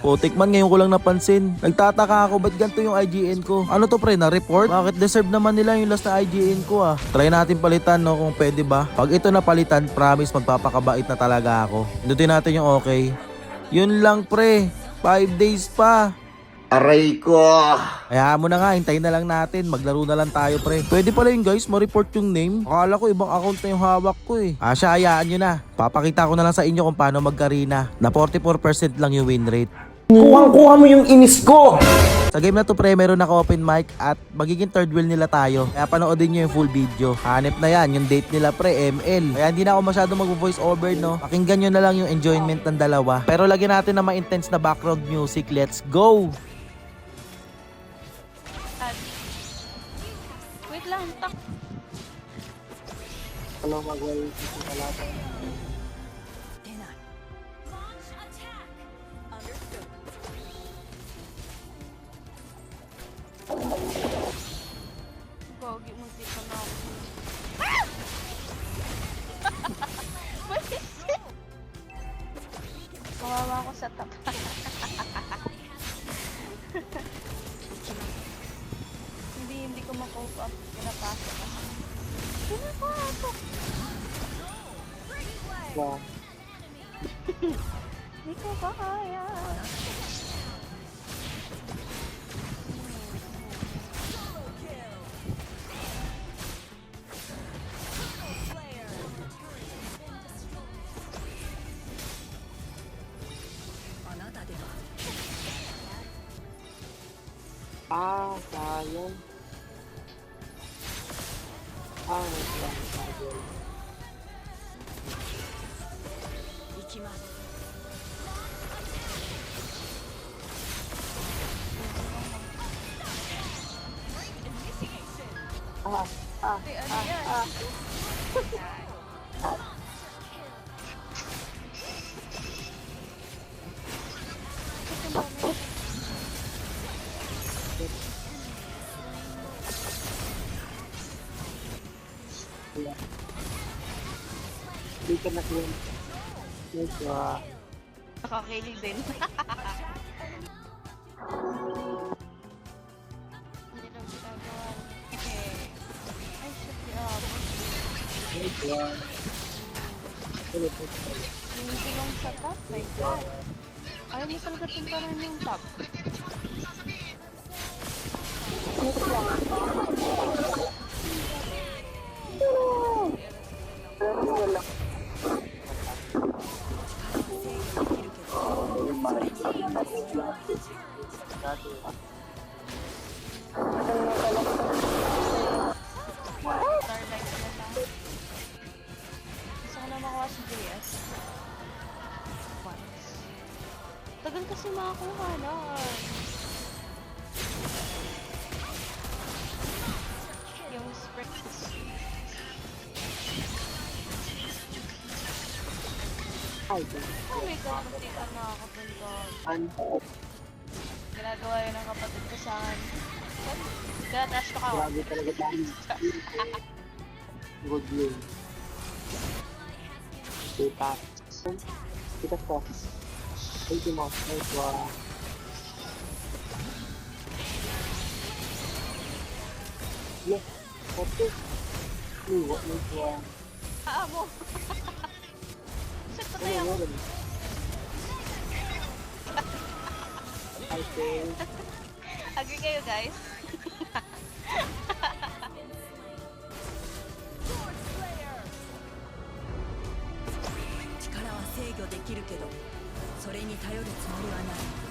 Putik man, ngayon ko lang napansin. Nagtataka ako, ba't ganito yung IGN ko? Ano to pre, na-report? Bakit deserve naman nila yung last na IGN ko ah? Try natin palitan no, kung pwede ba. Pag ito napalitan, promise magpapakabait na talaga ako. Hindutin natin yung okay. Yun lang pre, 5 days pa. Aray ko! Kaya mo na nga, hintayin na lang natin. Maglaro na lang tayo pre. Pwede pala yun guys, ma-report yung name. Akala ko ibang account na yung hawak ko eh. Siya, hayaan nyo na. Papakita ko na lang sa inyo kung paano mag-arena. Na 44% lang yung win rate. Kuhang-kuha mo yung inis ko! Sa game na to pre, meron ako open mic at magiging third wheel nila tayo. Kaya panoodin nyo yung full video. Hanep na yan, yung date nila pre, ML. Kaya hindi na ako masyado mag-voice over no. Pakinggan nyo na lang yung enjoyment ng dalawa. Pero lagyan natin na ma-intense na background music. Let's go! Wait lang, tak. Ano magawin sa talaga? Pogi mo dito na ako. Kawawa ko sa tap. Hindi ko ma-cope up. Pinapasok ako. Pinapasok! Wow. Hindi ko ba kaya? Sayang. Wait lang, sayang. Ay, ano yan? Hindi ka na yun. Nakakilig din. Hindi lang ginagawa. Ay, shit, yung silong sa top, my god. Ayaw mo talaga tingkaran yung top. Starlight na lang. Gusto ko na makuha si JS. Once. Tagal kasi makakuha na. Yung springs. Ay, Oh my god, hindi ka nakakapunta. Ginagawa yun ng kapatid ko sa akin. Kaya trash talk ako. lagi talaga tayo. Good yun. Kita. Kita po. Thank you, Mom. Nice one. Yes. Okay. Nice one. Mo. Shit, patay ako. I think. Agree kayo, guys? 力は制御できるけどそれに頼るつもりはない